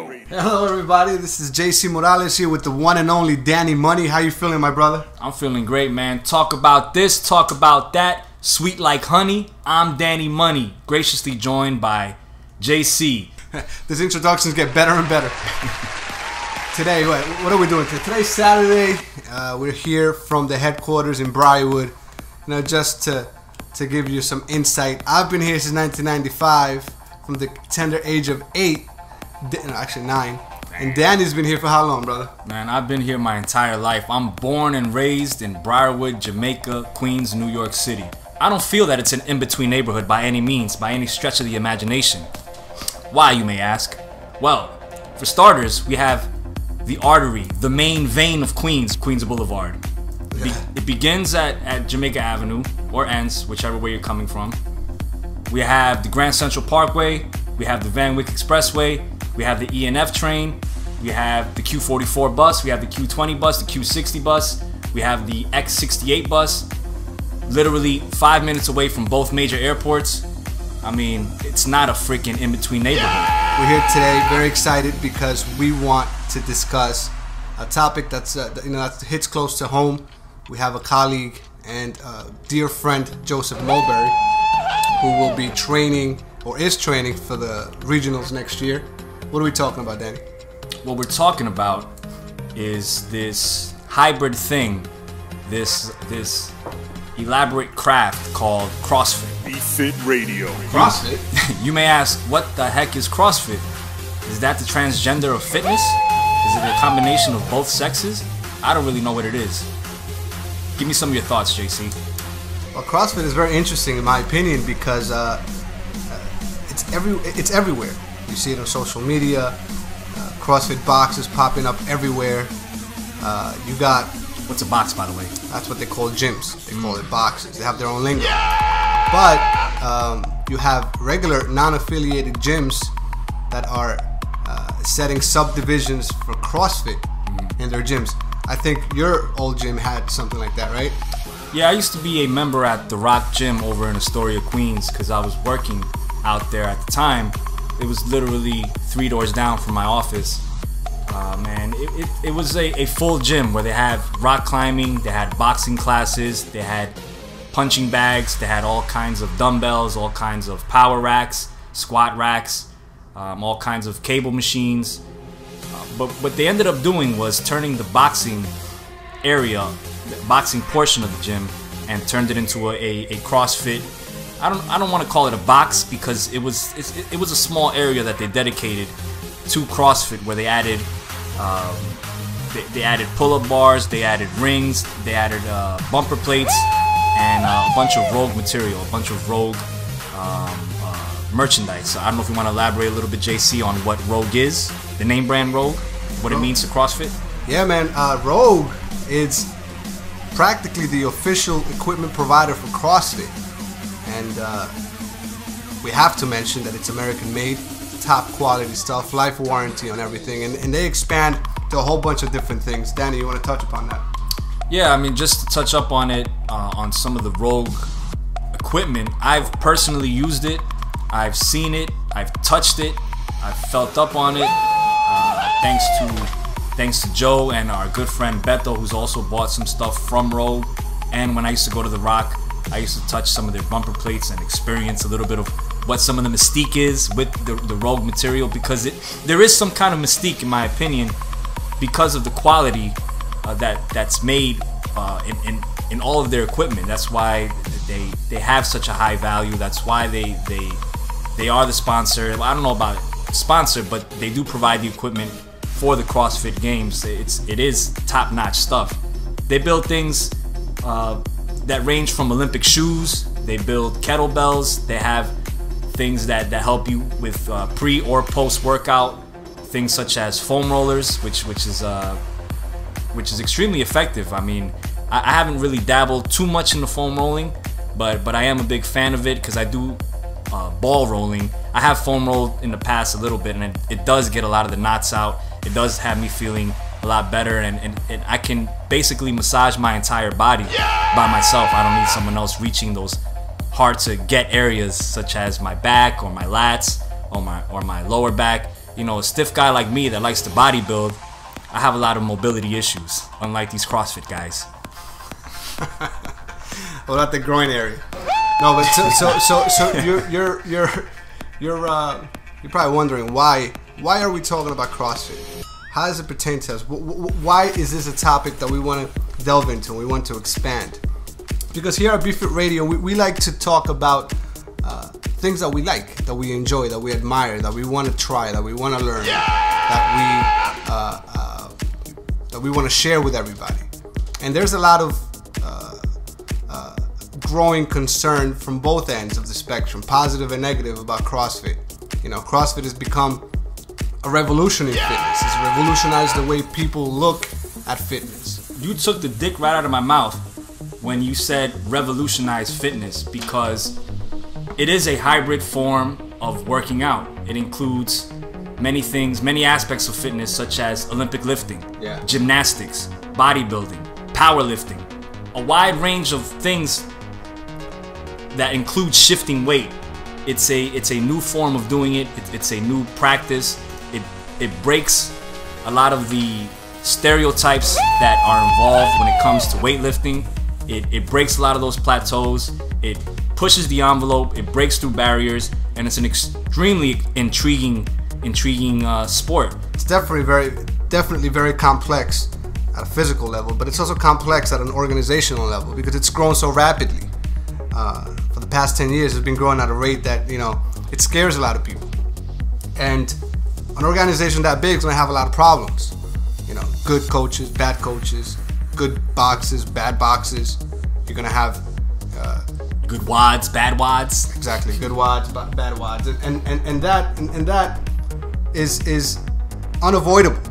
Hello everybody, this is JC Morales here with the one and only Danny Money. How you feeling, my brother? I'm feeling great, man. Talk about this, talk about that. Sweet like honey, I'm Danny Money, graciously joined by JC. These introductions get better and better. Today, what are we doing today? Today's Saturday. We're here from the headquarters in Briarwood. Just to give you some insight. I've been here since 1995, from the tender age of 8. Actually 9. And Danny's been here for how long, brother? Man, I've been here my entire life. I'm born and raised in Briarwood, Jamaica, Queens, New York City. I don't feel that it's an in-between neighborhood by any means, by any stretch of the imagination. Why, you may ask? Well, for starters, we have the artery, the main vein of Queens, Queens Boulevard. It begins at Jamaica Avenue, or ends, whichever way you're coming from. We have the Grand Central Parkway, we have the Van Wyck Expressway, we have the ENF train, we have the Q44 bus, we have the Q20 bus, the Q60 bus, we have the X68 bus, literally 5 minutes away from both major airports. I mean, it's not a freaking in-between neighborhood. We're here today very excited because we want to discuss a topic that hits close to home. We have a colleague and dear friend, Joseph Molbury, who will be training, or is training, for the regionals next year. What are we talking about, Danny? What we're talking about is this hybrid thing, this elaborate craft called CrossFit. Fit Radio. CrossFit? You may ask, what the heck is CrossFit? Is that the transgender of fitness? Is it a combination of both sexes? I don't really know what it is. Give me some of your thoughts, JC. Well, CrossFit is very interesting in my opinion because it's everywhere. You see it on social media. CrossFit boxes popping up everywhere. You got... What's a box, by the way? That's what they call gyms. They call it boxes. They have their own lingo. But you have regular non-affiliated gyms that are setting subdivisions for CrossFit in their gyms. I think your old gym had something like that, right? Yeah, I used to be a member at the Rock Gym over in Astoria, Queens, because I was working out there at the time. It was literally 3 doors down from my office. Man, it was a full gym where they have rock climbing, they had boxing classes, they had punching bags, they had all kinds of dumbbells, all kinds of power racks, squat racks, all kinds of cable machines. But what they ended up doing was turning the boxing area, the boxing portion of the gym, and turned it into a CrossFit. I don't want to call it a box because it was a small area that they dedicated to CrossFit, where they added pull-up bars, they added rings, they added bumper plates, and a bunch of rogue material, a bunch of rogue merchandise. So I don't know if you want to elaborate a little bit, JC, on what Rogue is, the name brand Rogue, what it means to CrossFit. Yeah, man. Rogue is practically the official equipment provider for CrossFit, and we have to mention that it's American-made, top quality stuff, life warranty on everything, and they expand to a whole bunch of different things. Danny, you want to touch upon that? Yeah, I mean, just to touch up on it, on some of the Rogue equipment, I've personally used it, I've seen it, I've touched it, I've felt up on it, thanks to Joe and our good friend Beto, who's also bought some stuff from Rogue. And when I used to go to the Rock, I used to touch some of their bumper plates and experience a little bit of what some of the mystique is with the Rogue material, because there is some kind of mystique, in my opinion, because of the quality that's made in all of their equipment. That's why they have such a high value. That's why they are the sponsor. I don't know about sponsor, but they do provide the equipment for the CrossFit Games. It is top-notch stuff. They build things that range from Olympic shoes. They build kettlebells. They have things that help you with pre or post workout. Things such as foam rollers, which is extremely effective. I mean, I haven't really dabbled too much in the foam rolling, but I am a big fan of it because I do ball rolling. I have foam rolled in the past a little bit, and it does get a lot of the knots out. It does have me feeling a lot better, and I can basically massage my entire body by myself. I don't need someone else reaching those hard to get areas such as my back or my lats or my lower back. a stiff guy like me that likes to bodybuild, I have a lot of mobility issues, unlike these CrossFit guys. Well, not the groin area. No, but so you're probably wondering why are we talking about CrossFit? How does it pertain to us? Why is this a topic that we want to delve into? We want to expand because here at BFit Radio, we like to talk about things that we like, that we enjoy, that we admire, that we want to try, that we want to learn, that we want to share with everybody. And there's a lot of growing concern from both ends of the spectrum, positive and negative, about CrossFit. CrossFit has become a revolution in fitness. It's revolutionized the way people look at fitness. You took the dick right out of my mouth when you said revolutionize fitness, because it is a hybrid form of working out. It includes many things, many aspects of fitness, such as Olympic lifting, gymnastics, bodybuilding, powerlifting, a wide range of things that include shifting weight. It's a new form of doing it. It's a new practice. It breaks a lot of the stereotypes that are involved when it comes to weightlifting. It breaks a lot of those plateaus. It pushes the envelope. It breaks through barriers, and it's an extremely intriguing sport. It's definitely very complex at a physical level, but it's also complex at an organizational level because it's grown so rapidly. For the past 10 years, it's been growing at a rate that, it scares a lot of people. And an organization that big is going to have a lot of problems. Good coaches, bad coaches, good boxes, bad boxes. You're going to have good wads, bad wads. Exactly, good wads, bad wads. And that is unavoidable.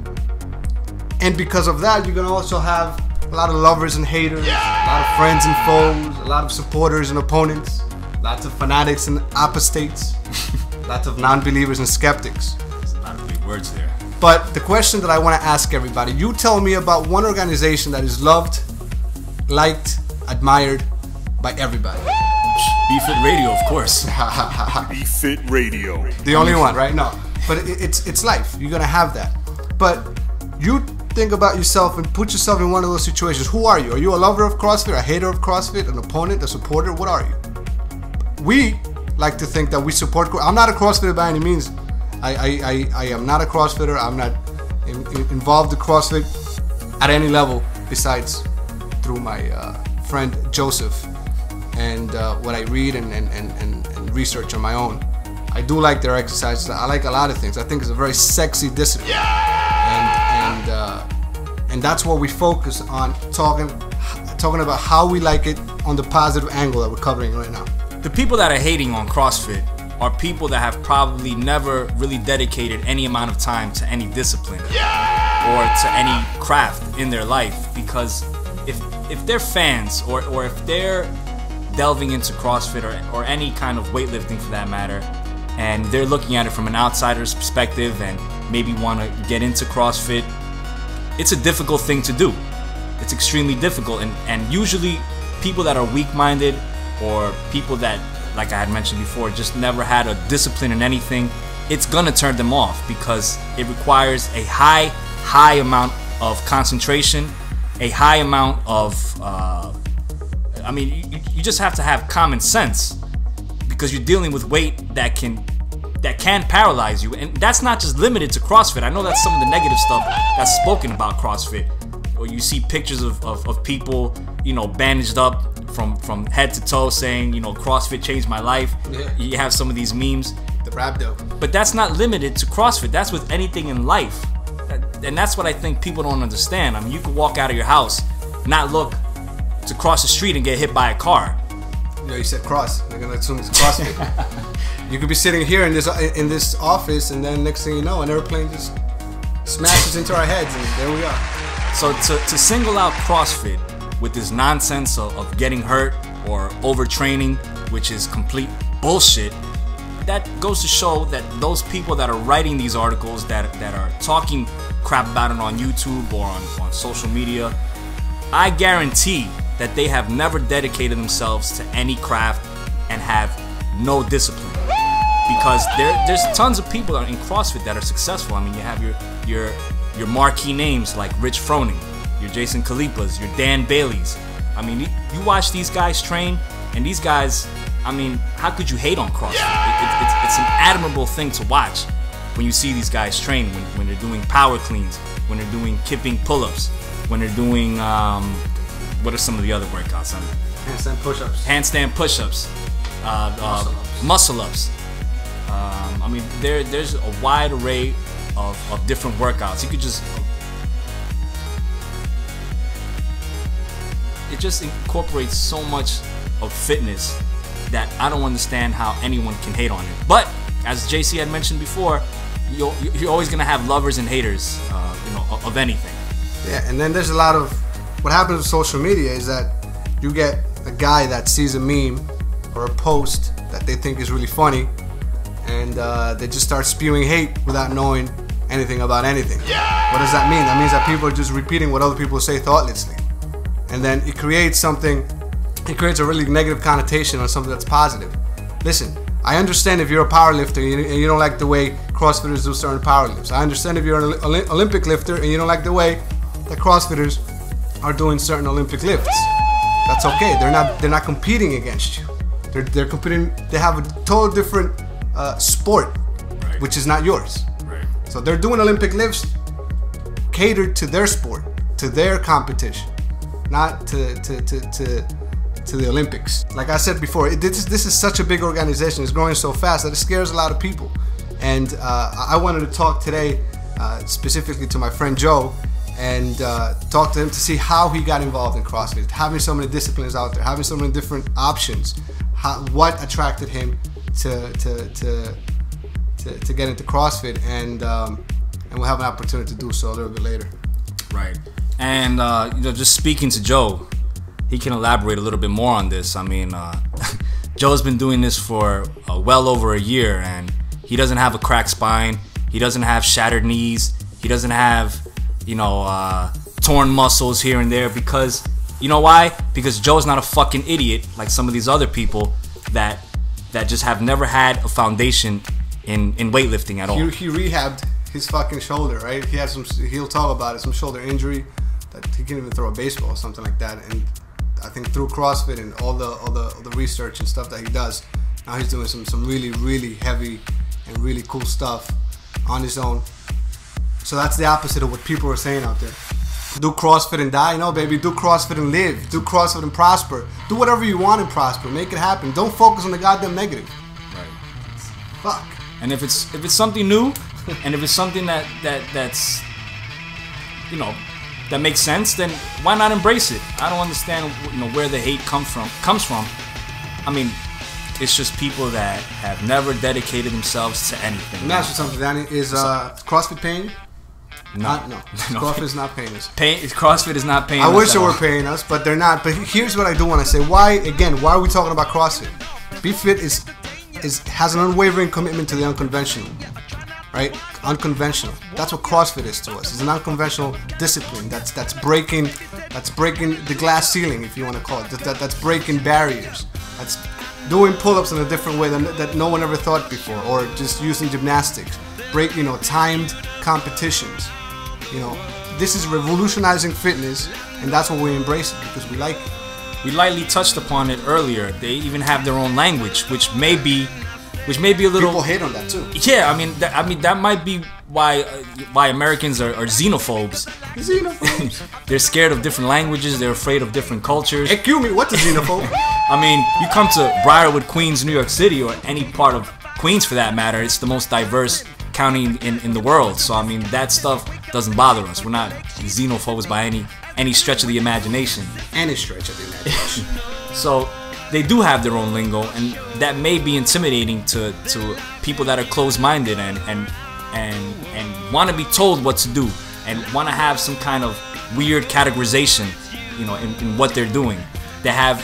And because of that, you're going to also have a lot of lovers and haters, a lot of friends and foes, a lot of supporters and opponents, lots of fanatics and apostates, lots of non-believers and skeptics. There's a lot of big words there. But the question that I want to ask everybody, you tell me about one organization that is loved, liked, admired by everybody. BFit Radio, of course. BFit Radio. The only one, right? No. But it's life. You're going to have that. But you think about yourself and put yourself in one of those situations. Who are you? Are you a lover of CrossFit, a hater of CrossFit, an opponent, a supporter? What are you? We like to think that we support. I'm not a CrossFitter by any means. I am not a CrossFitter. I'm not involved in CrossFit at any level besides through my friend Joseph and what I read and research on my own. I do like their exercises. I like a lot of things. I think it's a very sexy discipline. And that's what we focus on, talking about how we like it on the positive angle that we're covering right now. The people that are hating on CrossFit are people that have probably never really dedicated any amount of time to any discipline or to any craft in their life, because if they're fans or if they're delving into CrossFit or any kind of weightlifting for that matter, and they're looking at it from an outsider's perspective and maybe want to get into CrossFit, it's a difficult thing to do. It's extremely difficult, and usually people that are weak-minded or people that, like I had mentioned before, just never had a discipline in anything, it's gonna turn them off because it requires a high amount of concentration, a high amount of you just have to have common sense, because you're dealing with weight that can paralyze you. And that's not just limited to CrossFit. I know that's some of the negative stuff that's spoken about CrossFit, or you see pictures of people, bandaged up from head to toe saying, CrossFit changed my life. Yeah. You have some of these memes. The rhabdo. But that's not limited to CrossFit. That's with anything in life. And that's what I think people don't understand. I mean, you could walk out of your house, not look to cross the street and get hit by a car. You said cross. They're gonna assume it's CrossFit. You could be sitting here in this office, and then next thing you know, an airplane just smashes into our heads, and there we are. So to single out CrossFit with this nonsense of getting hurt or overtraining, which is complete bullshit, that goes to show that those people that are writing these articles, that are talking crap about it on YouTube or on social media, I guarantee that they have never dedicated themselves to any craft and have no discipline. because there's tons of people in CrossFit that are successful. I mean, you have your marquee names like Rich Froning, your Jason Kalipas, your Dan Baileys. I mean, you watch these guys train, and these guys, I mean, how could you hate on CrossFit? It's an admirable thing to watch when you see these guys train, when they're doing power cleans, when they're doing kipping pull-ups, when they're doing, what are some of the other workouts? Handstand push-ups. Handstand push-ups. Muscle-ups. I mean, there's a wide array of different workouts. You could just... It just incorporates so much of fitness that I don't understand how anyone can hate on it. But, as JC had mentioned before, you're always going to have lovers and haters, of anything. Yeah, and then there's a lot of... What happens with social media is that you get a guy that sees a meme or a post that they think is really funny, and they just start spewing hate without knowing anything about anything. Yeah! What does that mean? That means that people are just repeating what other people say thoughtlessly. And then it creates a really negative connotation on something that's positive. Listen, I understand if you're a power lifter and you don't like the way CrossFitters do certain power lifts. I understand if you're an Olympic lifter and you don't like the way that CrossFitters are doing certain Olympic lifts. That's okay. They're not competing against you. They're competing. They have a total different sport, right, which is not yours. Right. So they're doing Olympic lifts catered to their sport, to their competition, not to the Olympics. Like I said before, this is such a big organization. It's growing so fast that it scares a lot of people. And I wanted to talk today specifically to my friend Joe, and talk to him to see how he got involved in CrossFit, having so many disciplines out there, having so many different options, what attracted him to get into CrossFit, and we'll have an opportunity to do so a little bit later. Right. And just speaking to Joe, he can elaborate a little bit more on this. I mean, Joe's been doing this for well over a year, and he doesn't have a cracked spine, he doesn't have shattered knees, he doesn't have torn muscles here and there, because you know why? Because Joe's not a fucking idiot like some of these other people that just have never had a foundation in weightlifting at all. He rehabbed his fucking shoulder, right? He had he'll talk about it, some shoulder injury that he can't even throw a baseball or something like that. And I think through CrossFit and all the research and stuff that he does, now he's doing some really, really heavy and really cool stuff on his own. So that's the opposite of what people are saying out there. Do CrossFit and die? No, baby. Do CrossFit and live. Do CrossFit and prosper. Do whatever you want and prosper. Make it happen. Don't focus on the goddamn negative. Right. Fuck. And if it's something new, and if it's something that's that makes sense, then why not embrace it? I don't understand where the hate comes from. I mean, it's just people that have never dedicated themselves to anything. Let me ask you something, Danny. Is CrossFit paying you? No. No. CrossFit is not paying us. CrossFit is not paying us. I wish they were paying us, but they're not. But here's what I do want to say. Why are we talking about CrossFit? BeFit has an unwavering commitment to the unconventional, right? Unconventional. That's what CrossFit is to us. It's an unconventional discipline that's breaking the glass ceiling, if you want to call it. That's breaking barriers. That's doing pull-ups in a different way that no one ever thought before, or just using gymnastics. Timed competitions. This is revolutionizing fitness, and that's what we embrace it because we like it. We lightly touched upon it earlier. They even have their own language, which may be a little. People hate on that too. Yeah, I mean that might be why Americans are xenophobes. Xenophobes. They're scared of different languages. They're afraid of different cultures. Excuse me, what's a xenophobe? I mean, you come to Briarwood, Queens, New York City, or any part of Queens for that matter. It's the most diverse county in the world. So I mean, that stuff doesn't bother us. We're not xenophobes by any stretch of the imagination. Any stretch of the imagination. So they do have their own lingo, and that may be intimidating to people that are closed-minded and want to be told what to do and want to have some kind of weird categorization, in what they're doing. They have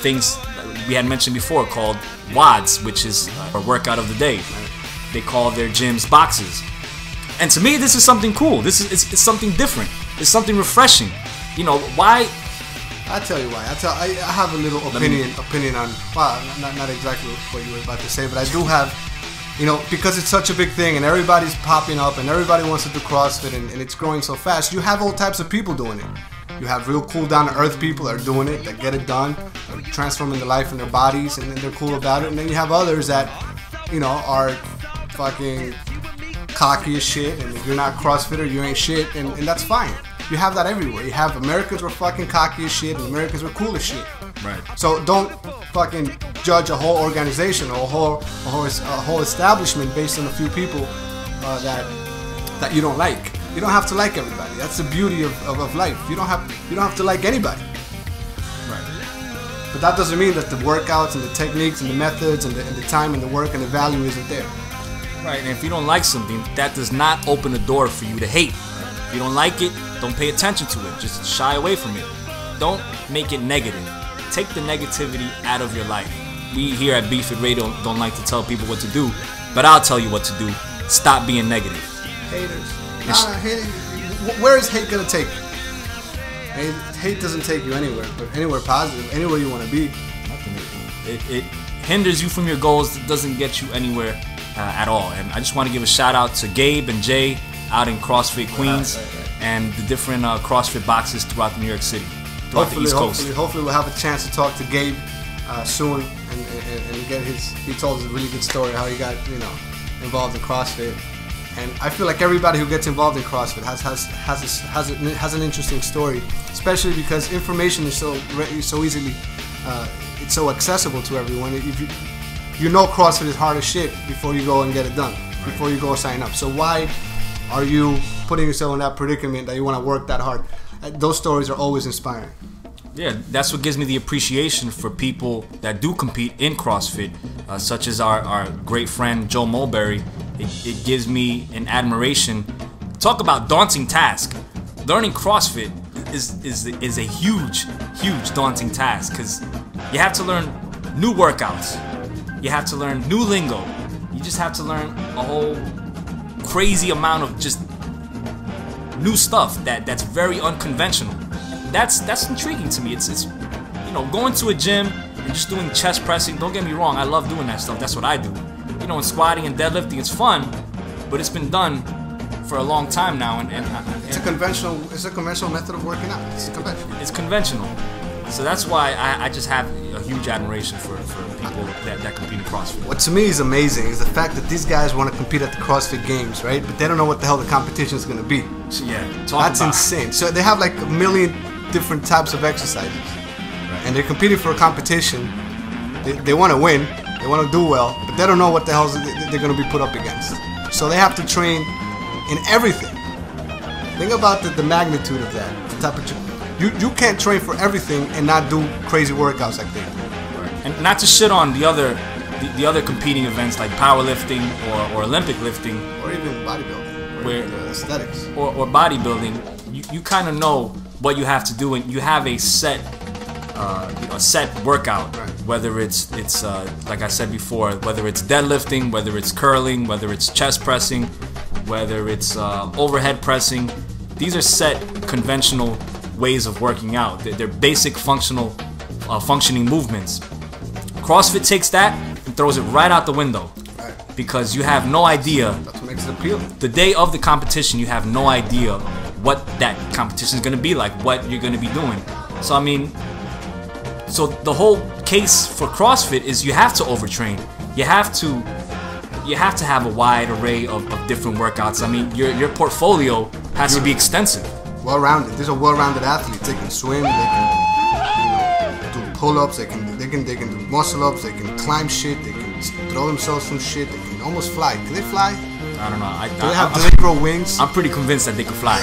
things we had mentioned before called WODs, which is a workout of the day. They call their gyms boxes. And to me, this is something cool. It's something different. It's something refreshing. Why? I'll tell you why. I have a little opinion on. Well, not exactly what you were about to say, but I do have you know, because it's such a big thing and everybody's popping up and everybody wants to do CrossFit and it's growing so fast, you have all types of people doing it. You have real cool down-to-earth people that are doing it, that get it done, are transforming the life in their bodies, and they're cool about it. And then you have others that, you know, are fucking cocky as shit, and if you're not a CrossFitter, you ain't shit, and that's fine. You have that everywhere. You have Americans who are fucking cocky as shit, and Americans who are cool as shit. Right. So don't fucking judge a whole organization or a whole establishment based on a few people that you don't like. You don't have to like everybody. That's the beauty of life. You don't have to like anybody. Right. But that doesn't mean that the workouts and the techniques and the methods and the time and the work and the value isn't there. Right, and if you don't like something, that does not open the door for you to hate. If you don't like it, don't pay attention to it. Just shy away from it. Don't make it negative. Take the negativity out of your life. We here at BFit Radio don't like to tell people what to do, but I'll tell you what to do. Stop being negative. Haters. Where is hate gonna take you? Hate doesn't take you anywhere, but anywhere positive, anywhere you want to be. It hinders you from your goals. It doesn't get you anywhere at all. And I just want to give a shout out to Gabe and Jay out in CrossFit Queens and the different CrossFit boxes throughout New York City, throughout the East Coast. Hopefully we'll have a chance to talk to Gabe soon and get he told us a really good story how he got, you know, involved in CrossFit. And I feel like everybody who gets involved in CrossFit has an interesting story, especially because information is so easily, it's so accessible to everyone. If you know CrossFit is hard as shit before you go and get it done, before you go sign up. So why are you putting yourself in that predicament that you want to work that hard? Those stories are always inspiring. Yeah, that's what gives me the appreciation for people that do compete in CrossFit, such as our great friend Joe Molbury. It gives me an admiration. Talk about daunting task. Learning CrossFit is a huge daunting task because you have to learn new workouts. You have to learn new lingo. You just have to learn a whole crazy amount of just new stuff that's very unconventional. That's intriguing to me. It's you know, going to a gym and just doing chest pressing. Don't get me wrong, I love doing that stuff. That's what I do. You know, and squatting and deadlifting, it's fun, but it's been done for a long time now. And it's a conventional method of working out. It's conventional. It's conventional. So that's why I just have a huge admiration for people that compete in CrossFit. What to me is amazing is the fact that these guys want to compete at the CrossFit Games, right? But they don't know what the hell the competition is going to be. So, yeah, that's insane. So they have like a million different types of exercises, and they're competing for a competition. They want to win. They want to do well, but they don't know what the hell they're going to be put up against. So they have to train in everything. Think about the magnitude of that. The type of you can't train for everything and not do crazy workouts like they do. And not to shit on the other competing events like powerlifting or Olympic lifting, or even bodybuilding, where aesthetics, or bodybuilding. You kind of know what you have to do, and you have a set workout. Right. Whether it's like I said before, whether it's deadlifting, whether it's curling, whether it's chest pressing, whether it's overhead pressing. These are set conventional ways of working out. They're basic functioning movements. CrossFit takes that and throws it right out the window. Right. Because you have no idea. That's what makes it appealing. The day of the competition, you have no idea what that competition is going to be like, what you're going to be doing. So I mean, so the whole case for CrossFit is you have to overtrain. You have to have a wide array of different workouts. I mean, your portfolio has to be extensive. Well-rounded. These are well-rounded athletes. They can swim. They can, do pull-ups. They can do muscle-ups. They can climb shit. They can throw themselves from shit. They can almost fly. Can they fly? I don't know. Do they grow wings? I'm pretty convinced that they can fly.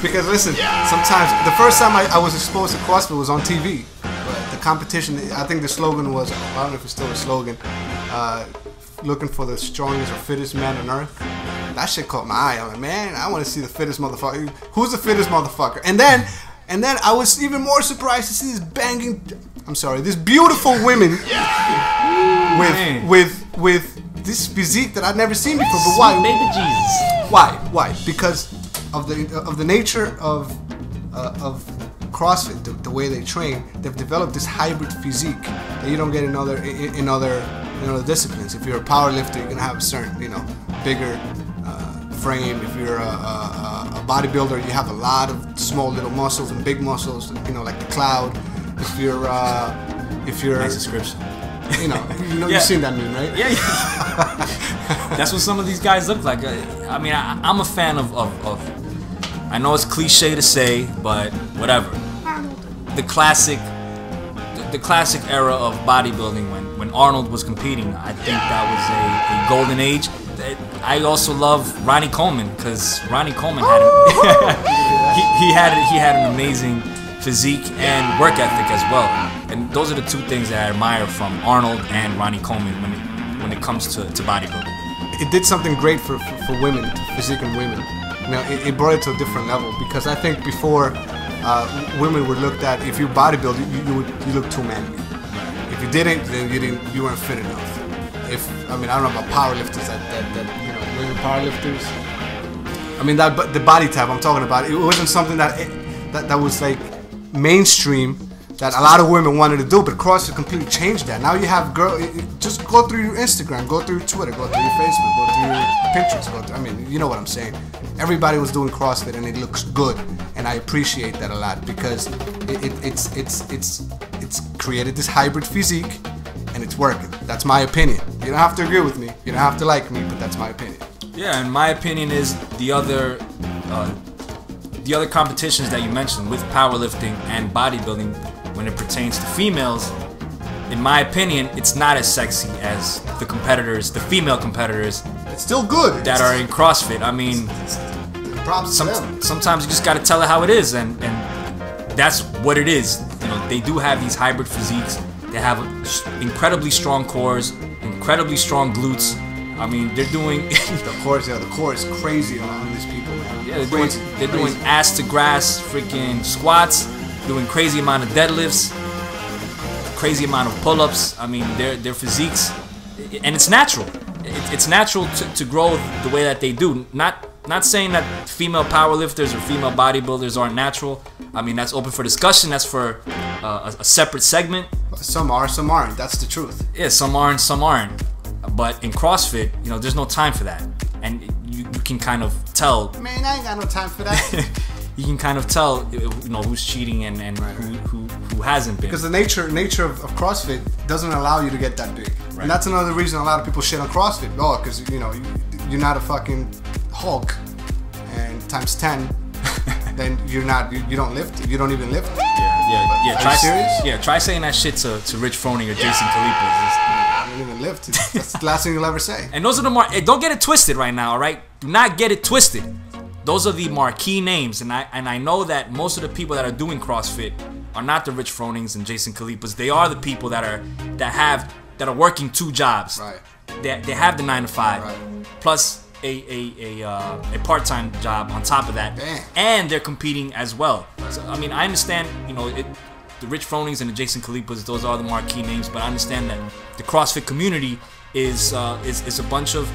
Because listen, sometimes the first time I was exposed to CrossFit was on TV. But the competition, I think the slogan was, I don't know if it's still a slogan, looking for the strongest or fittest man on earth. That shit caught my eye. I'm like, man, I want to see the fittest motherfucker. Who's the fittest motherfucker? And then I was even more surprised to see these beautiful women with this physique that I'd never seen before. But why? Baby Jesus. Why? Because of the nature of CrossFit, the way they train. They've developed this hybrid physique that you don't get in other the disciplines. If you're a power lifter, you're gonna have a certain, bigger frame. If you're a bodybuilder, you have a lot of small little muscles and big muscles, like the cloud. If you're Nice description. You've seen that meme, right? Yeah. That's what some of these guys look like. I mean, I'm a fan of I know it's cliche to say, but whatever. The classic era of bodybuilding when Arnold was competing, I think that was a golden age. I also love Ronnie Coleman because Ronnie Coleman had he had an amazing physique and work ethic as well. And those are the two things that I admire from Arnold and Ronnie Coleman when it comes to bodybuilding. It did something great for women, physique and women. It brought it to a different level because I think before women were looked at, if you bodybuild, you look too manly. If you didn't, then you weren't fit enough. I don't know about powerlifters that women powerlifters. The body type I'm talking about, it wasn't something that was like mainstream that a lot of women wanted to do, but CrossFit completely changed that. Now you have just go through your Instagram, go through your Twitter, go through your Facebook, go through your Pinterest, you know what I'm saying. Everybody was doing CrossFit and it looks good, and I appreciate that a lot because it's created this hybrid physique and it's working. That's my opinion. You don't have to agree with me, you don't have to like me, but that's my opinion. Yeah, and my opinion is the other competitions that you mentioned with powerlifting and bodybuilding, when it pertains to females, in my opinion, it's not as sexy as the female competitors. It's still good. That are in CrossFit. Sometimes you just gotta tell it how it is, and that's what it is. They do have these hybrid physiques. They have incredibly strong cores, incredibly strong glutes. They're doing the core is crazy on these people, man. Yeah, they're doing ass to grass freaking squats, doing crazy amount of deadlifts, crazy amount of pull-ups. Their physiques, and it's natural. It's natural to grow the way that they do. Not saying that female powerlifters or female bodybuilders aren't natural. That's open for discussion. That's for a separate segment. Some are, some aren't. That's the truth. Yeah, some are and some aren't. But in CrossFit, there's no time for that, and you can kind of tell. Man, I ain't got no time for that. You can kind of tell, who's cheating and who hasn't been. Because the nature of CrossFit doesn't allow you to get that big, right. And that's another reason a lot of people shit on CrossFit. Oh, because you're not a fucking Hulk, and times 10, then you don't lift. You don't even lift. Yeah. Are you serious? Yeah, try saying that shit to Rich Froning or Jason Kalipas. I don't even lift. That's the last thing you'll ever say. And those are the don't get it twisted right now, all right? Do not get it twisted. Those are the marquee names, and I know that most of the people that are doing CrossFit are not the Rich Fronings and Jason Kalipas. They are the people that are working two jobs. Right. They have the 9 to 5, right. plus a part-time job on top of that. Damn. And they're competing as well. So I understand, the Rich Fronings and the Jason Kalipas, those are the marquee names, but I understand that the CrossFit community is a bunch of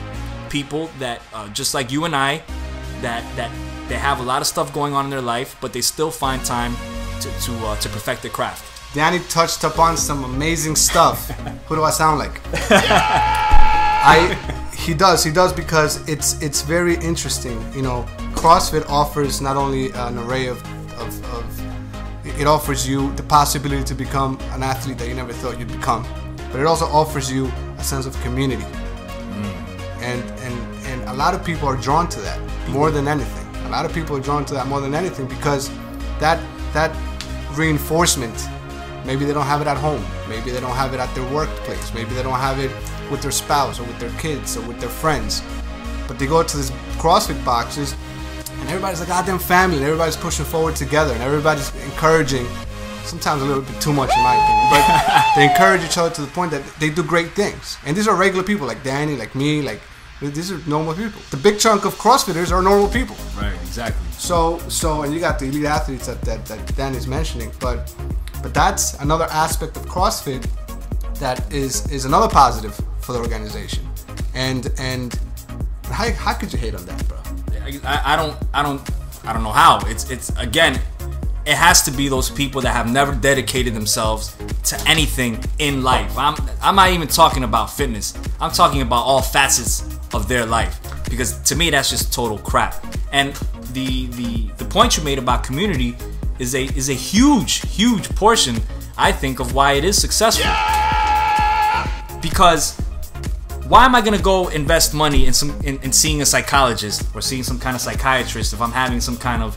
people that just like you and I, that they have a lot of stuff going on in their life, but they still find time to perfect their craft. Danny touched upon some amazing stuff. Who do I sound like? He does because it's very interesting. CrossFit offers not only an array of it offers you the possibility to become an athlete that you never thought you'd become, but it also offers you a sense of community. And a lot of people are drawn to that more than anything. A lot of people are drawn to that more than anything because that reinforcement, maybe they don't have it at home, maybe they don't have it at their workplace, maybe they don't have it with their spouse or with their kids or with their friends, but they go to these CrossFit boxes and everybody's a goddamn family and everybody's pushing forward together and everybody's encouraging, sometimes a little bit too much in my opinion, but they encourage each other to the point that they do great things. And these are regular people like Danny, like me, these are normal people. The big chunk of CrossFitters are normal people. Right, exactly. So and you got the elite athletes that Danny's mentioning, but that's another aspect of CrossFit that is another positive for the organization. And how could you hate on that, bro? I don't know how. It's again, it has to be those people that have never dedicated themselves to anything in life. I'm not even talking about fitness. I'm talking about all facets of their life, because to me that's just total crap. And the point you made about community is a huge portion, I think, of why it is successful. Yeah! Because why am I gonna go invest money in seeing a psychologist or seeing some kind of psychiatrist if I'm having some kind of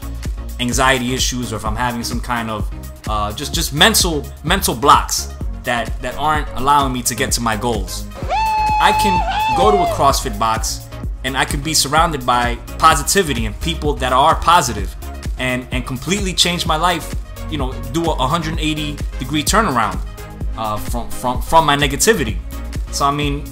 anxiety issues, or if I'm having some kind of just mental blocks that aren't allowing me to get to my goals? I can go to a CrossFit box and I can be surrounded by positivity and people that are positive and completely change my life, you know, do a 180-degree turnaround from my negativity. So I mean,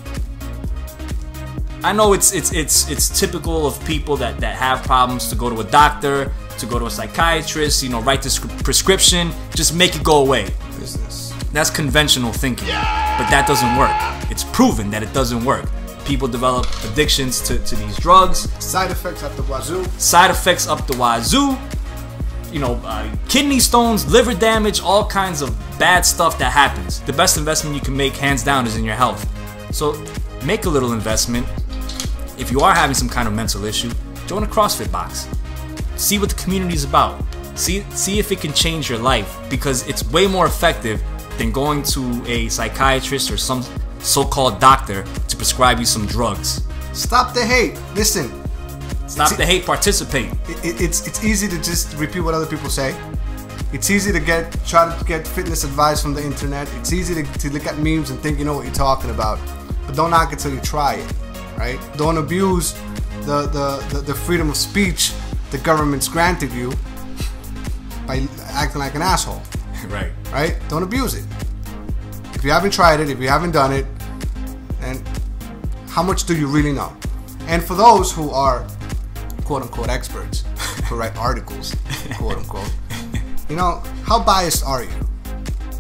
I know it's typical of people that have problems to go to a doctor, to go to a psychiatrist, you know, write this prescription, just make it go away. Business. That's conventional thinking, but that doesn't work. It's proven that it doesn't work. People develop addictions to these drugs. Side effects up the wazoo. Side effects up the wazoo. You know, kidney stones, liver damage, all kinds of bad stuff that happens. The best investment you can make, hands down, is in your health. So make a little investment. If you are having some kind of mental issue, join a CrossFit box. See what the community is about. See if it can change your life, because it's way more effective than going to a psychiatrist or some so-called doctor to prescribe you some drugs. Stop the hate. Listen. Stop the hate. Participate. It's easy to just repeat what other people say. It's easy to try to get fitness advice from the internet. It's easy to look at memes and think you know what you're talking about. But don't knock it till you try it. Right? Don't abuse the freedom of speech the government's granted you by acting like an asshole. Right. Right? Don't abuse it. If you haven't tried it, if you haven't done it, and how much do you really know? And for those who are quote-unquote experts, who write articles, quote-unquote, you know, how biased are you?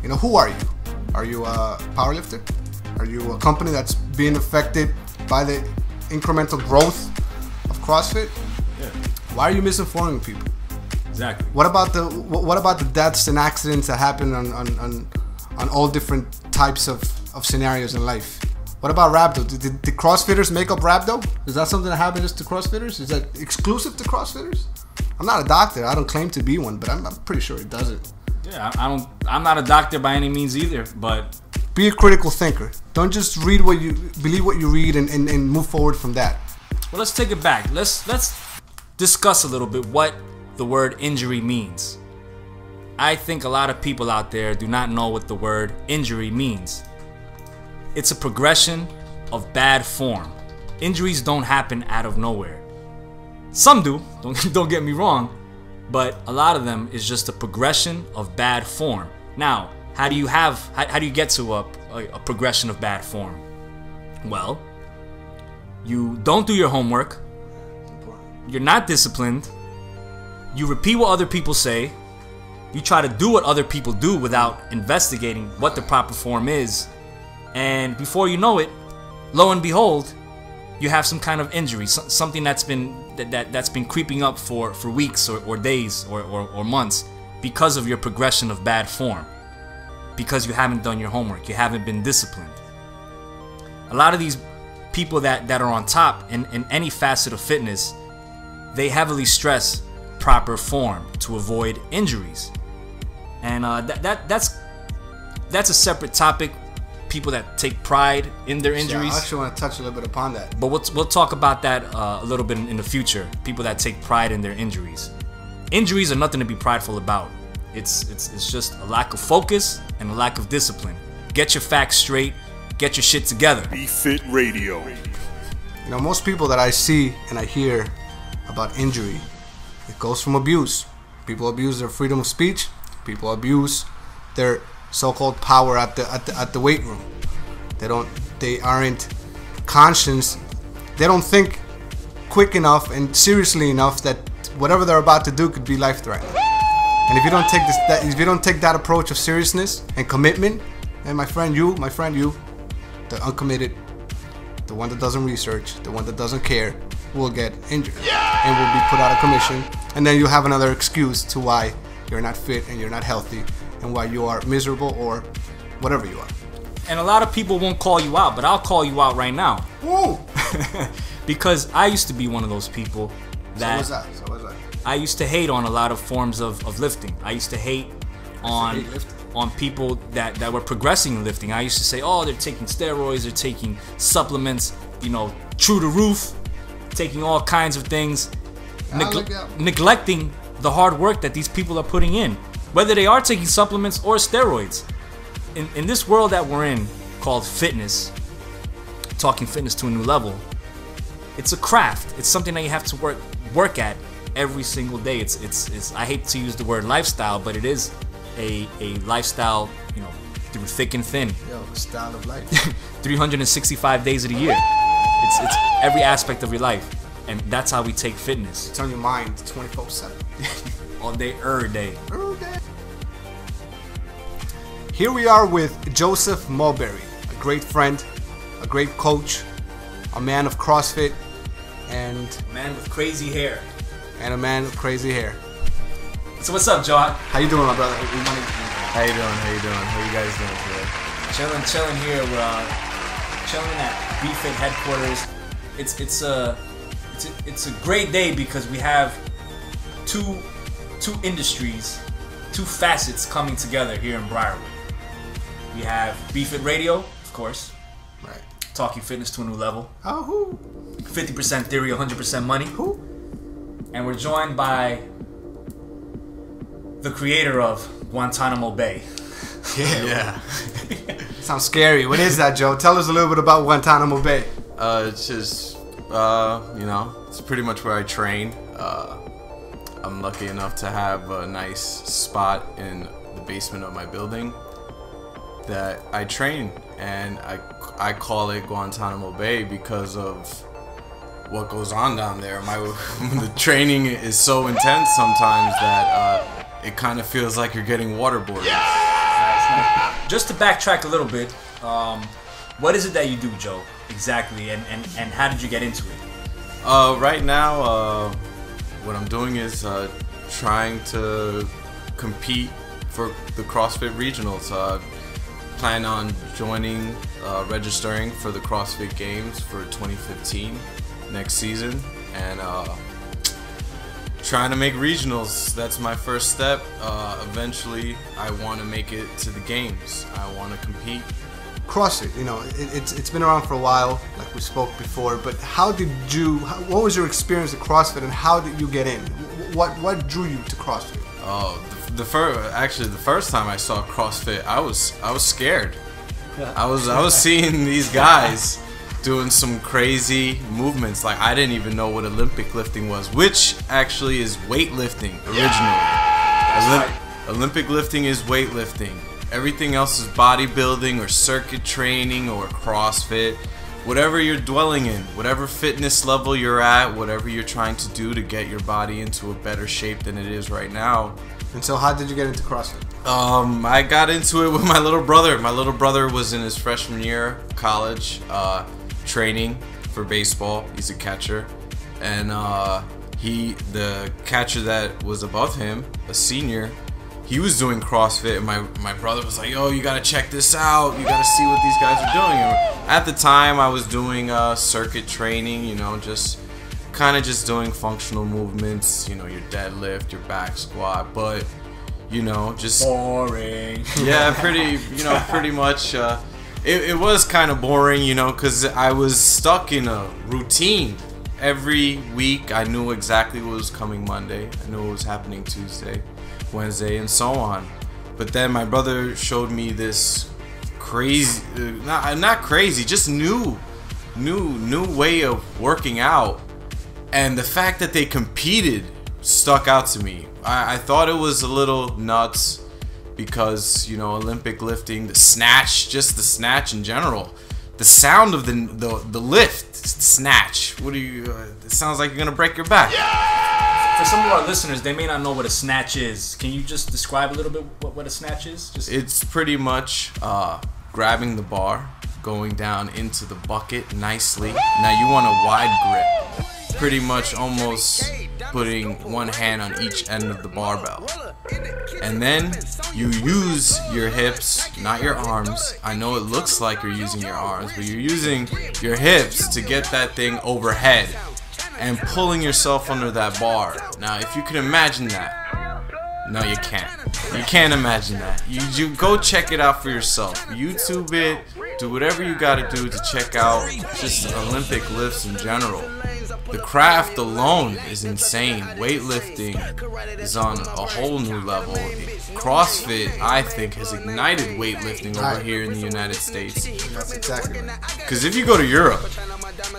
You know, who are you? Are you a powerlifter? Are you a company that's being affected by the incremental growth of CrossFit? Yeah. Why are you misinforming people? Exactly. What about the deaths and accidents that happen on all different types of scenarios in life? What about rhabdo? Did the CrossFitters make up rhabdo? Is that something that happened just to CrossFitters? Is that exclusive to CrossFitters? I'm not a doctor. I don't claim to be one, but I'm pretty sure it doesn't. Yeah, I'm not a doctor by any means either, but be a critical thinker. Don't just believe what you read and move forward from that. Well, let's take it back. Let's discuss a little bit what the word injury means. I think a lot of people out there do not know what the word injury means. It's a progression of bad form. Injuries don't happen out of nowhere. Some do, don't get me wrong, but a lot of them is just a progression of bad form. Now, how do you get to a progression of bad form? Well, you don't do your homework, you're not disciplined, you repeat what other people say, you try to do what other people do without investigating what the proper form is, and before you know it, lo and behold, you have some kind of injury, something that's been creeping up for weeks or days or months because of your progression of bad form, because you haven't done your homework, you haven't been disciplined. A lot of these people that are on top in any facet of fitness, they heavily stress proper form to avoid injuries, and that's a separate topic. People that take pride in their injuries. Yeah, I actually want to touch a little bit upon that. But we'll talk about that a little bit in the future. People that take pride in their injuries. Injuries are nothing to be prideful about. It's just a lack of focus and a lack of discipline. Get your facts straight. Get your shit together. Be Fit Radio. You know, most people that I see and I hear about injury, it goes from abuse. People abuse their freedom of speech. People abuse their so-called power at the weight room. They aren't conscious. They don't think quick enough and seriously enough that whatever they're about to do could be life-threatening. And if you don't take that approach of seriousness and commitment, and my friend you, the uncommitted, the one that doesn't research, the one that doesn't care, will get injured and will be put out of commission. And then you have another excuse to why you're not fit and you're not healthy, and why you are miserable or whatever you are. And a lot of people won't call you out, but I'll call you out right now. Woo! Because I used to be one of those people that, So was I. I used to hate on a lot of forms of lifting. I used to hate on people that were progressing in lifting. I used to say, oh, they're taking steroids, they're taking supplements, you know, true to roof, taking all kinds of things, neglecting the hard work that these people are putting in, whether they are taking supplements or steroids. In this world that we're in, called fitness, talking fitness to a new level, it's a craft. It's something that you have to work at every single day. It's I hate to use the word lifestyle, but it is a lifestyle, you know, through thick and thin. Yo, style of life. 365 days of the year. It's every aspect of your life, and that's how we take fitness. It's on your mind 24/7. All day, every day. Here we are with Joseph Molbury, a great friend, a great coach, a man of CrossFit, and A man with crazy hair. a man with crazy hair. So what's up, John? How you doing, my brother? How you doing? How you guys doing today? Chilling here. We're chilling at BFit headquarters. It's a great day because we have two industries, two facets coming together here in Briarwood. We have BFit Radio, of course, Right. talking fitness to a new level. Oh, who? 50% theory, 100% money. Who? And we're joined by the creator of Guantanamo Bay. Yeah. Sounds scary. What is that, Joe? Tell us a little bit about Guantanamo Bay. It's just, you know, it's pretty much where I train. I'm lucky enough to have a nice spot in the basement of my building that I train, and I call it Guantanamo Bay because of what goes on down there. The training is so intense sometimes that it kind of feels like you're getting waterboarded. Just to backtrack a little bit, what is it that you do, Joe, exactly, and how did you get into it? Right now, what I'm doing is trying to compete for the CrossFit Regionals. Plan on joining, registering for the CrossFit Games for 2015 next season, and trying to make regionals. That's my first step. Eventually, I want to make it to the games. I want to compete. CrossFit, you know, it's been around for a while, like we spoke before. But what was your experience at CrossFit, and how did you get in? What drew you to CrossFit? Oh, the first time I saw CrossFit, I was scared. I was seeing these guys doing some crazy movements. Like, I didn't even know what Olympic lifting was, which actually is weightlifting originally. Olympic lifting is weightlifting. Everything else is bodybuilding or circuit training or CrossFit. Whatever you're dwelling in, whatever fitness level you're at, whatever you're trying to do to get your body into a better shape than it is right now. And so, how did you get into CrossFit? I got into it with my little brother. My little brother was in his freshman year of college, training for baseball. He's a catcher, and the catcher that was above him, a senior, he was doing CrossFit, and my brother was like, "Yo, you gotta check this out. You gotta see what these guys are doing." And at the time, I was doing circuit training, you know, just doing functional movements, you know, your deadlift, your back squat, but you know, just boring. Yeah, pretty much. It was kind of boring, you know, because I was stuck in a routine. Every week, I knew exactly what was coming Monday. I knew what was happening Tuesday, Wednesday, and so on. But then my brother showed me this crazy, not crazy, just new way of working out. And the fact that they competed stuck out to me. I thought it was a little nuts because, you know, Olympic lifting, the snatch in general, the sound of the lift, snatch. It sounds like you're gonna break your back. For some of our listeners, they may not know what a snatch is. Can you just describe a little bit what a snatch is? It's pretty much grabbing the bar, going down into the bucket nicely. Now you want a wide grip. Pretty much almost putting one hand on each end of the barbell. And then you use your hips, not your arms. I know it looks like you're using your arms, but you're using your hips to get that thing overhead and pulling yourself under that bar. Now, if you can imagine that, no, you can't. You can't imagine that. You go check it out for yourself. YouTube it. Do whatever you gotta do to check out just Olympic lifts in general. The craft alone is insane. Weightlifting is on a whole new level. CrossFit, I think, has ignited weightlifting over here in the United States. That's exactly right. Because if you go to Europe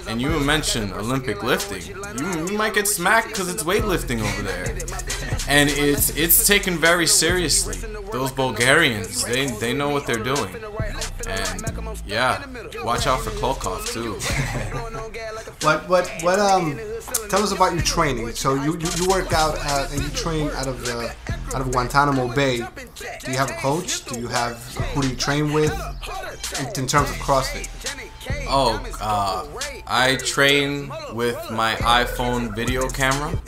and you mention Olympic lifting, you might get smacked because it's weightlifting over there. And it's taken very seriously. Those Bulgarians, they know what they're doing. And yeah, watch out for Klokov too. Tell us about your training. So you work out and you train out of Guantanamo Bay. Do you have a coach? Who do you train with in terms of CrossFit? I train with my iPhone video camera.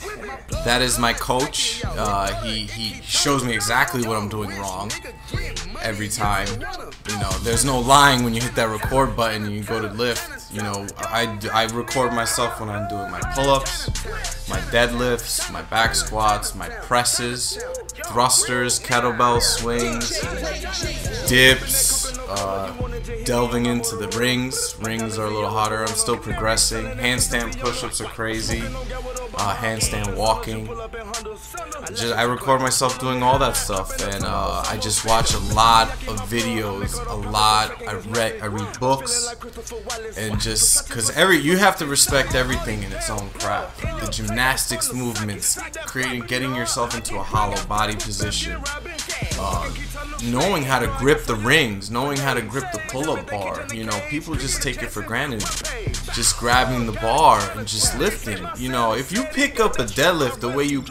That is my coach. He shows me exactly what I'm doing wrong every time. You know, there's no lying when you hit that record button and you go to lift. You know, I record myself when I'm doing my pull-ups, my deadlifts, my back squats, my presses, thrusters, kettlebell swings, dips, delving into the rings. Rings are a little harder. I'm still progressing. Handstand push-ups are crazy. Handstand walking. I record myself doing all that stuff, and I just watch a lot of videos, I read books, and just because you have to respect everything in its own craft. The gymnastics movements, getting yourself into a hollow body position, knowing how to grip the rings, knowing how to grip the pull-up bar. You know, people just take it for granted. Just grabbing the bar and just lifting. You know, if you pick up a deadlift the way you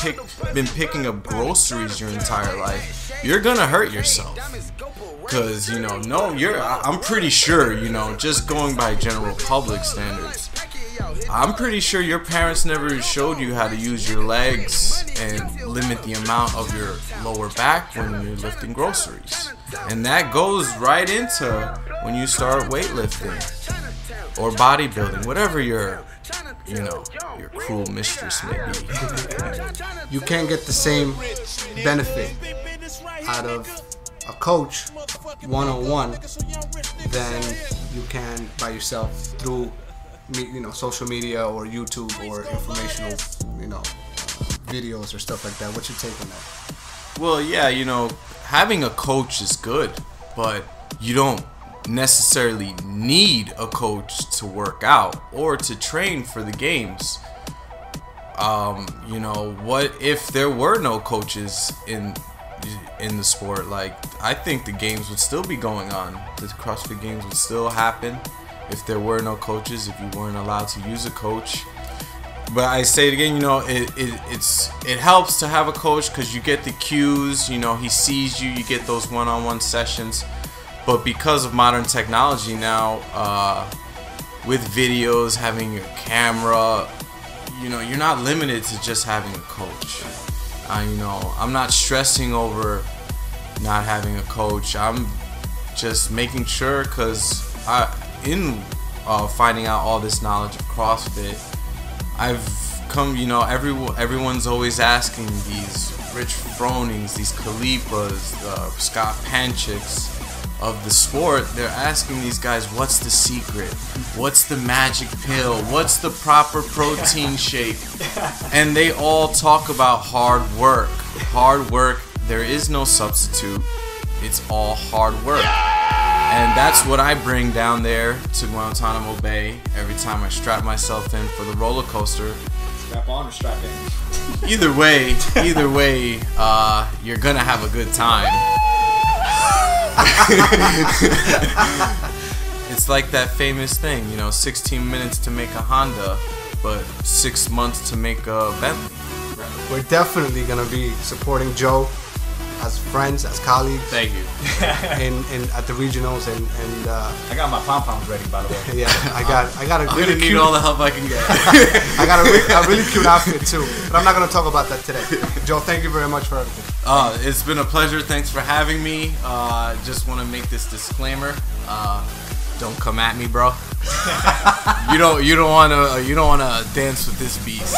been picking up groceries your entire life, you're gonna hurt yourself. Cause I'm pretty sure, just going by general public standards, I'm pretty sure your parents never showed you how to use your legs and limit the amount of your lower back when you're lifting groceries. And that goes right into when you start weightlifting or bodybuilding, whatever your cruel mistress may be. You can't get the same benefit out of a coach one-on-one than you can by yourself through social media or YouTube or informational videos or stuff like that. What's your take on that? Well, yeah, having a coach is good, but you don't necessarily need a coach to work out or to train for the games. What if there were no coaches in the sport? Like, I think the games would still be going on. The CrossFit games would still happen if there were no coaches, if you weren't allowed to use a coach. But I say it again, it helps to have a coach because you get the cues, he sees you, you get those one-on-one sessions. But because of modern technology now, with videos, having your camera, you're not limited to just having a coach. I'm not stressing over not having a coach. I'm just making sure, because in finding out all this knowledge of CrossFit, I've come, everyone's always asking these Rich Fronings, these Kalipas, Scott Panchiks of the sport. They're asking these guys, what's the secret? What's the magic pill? What's the proper protein shake? And they all talk about hard work. Hard work, there is no substitute. It's all hard work. And that's what I bring down there to Guantanamo Bay every time I strap myself in for the roller coaster. Strap on or strap in? Either way, you're gonna have a good time. It's like that famous thing, 16 minutes to make a Honda, but 6 months to make a Bentley. We're definitely gonna be supporting Joe as friends, as colleagues. Thank you. At the regionals and I got my pom-poms ready, by the way. Yeah, I got a I'm really gonna need cute. all the help I can get. I got a really cute outfit too, but I'm not gonna talk about that today. Joe, thank you very much for everything. It's been a pleasure. Thanks for having me. Just want to make this disclaimer. Don't come at me, bro. You don't wanna dance with this beast.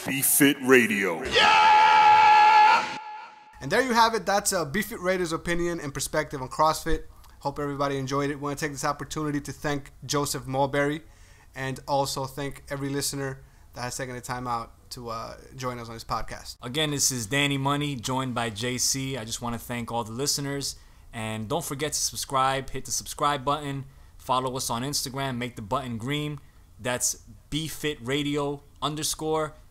Be Fit Radio. And there you have it. That's Be Fit Radio's opinion and perspective on CrossFit. Hope everybody enjoyed it. Want to take this opportunity to thank Joseph Molbury and also thank every listener that has taken the time out to join us on this podcast. Again, this is Danny Money, joined by JC. I just want to thank all the listeners. And don't forget to subscribe. Hit the subscribe button. Follow us on Instagram. Make the button green. That's BFitRadio_.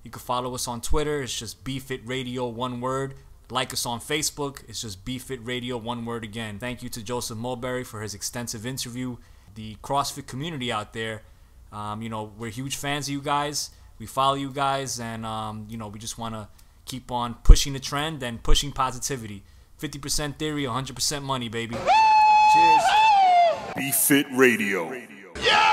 You can follow us on Twitter. It's just BFitRadio, one word. Like us on Facebook. It's just BFitRadio, one word again. Thank you to Joseph Molbury for his extensive interview. The CrossFit community out there, we're huge fans of you guys. We follow you guys, and we just want to keep on pushing the trend and pushing positivity. 50% theory, 100% money, baby. Cheers. Be Fit Radio. Yeah!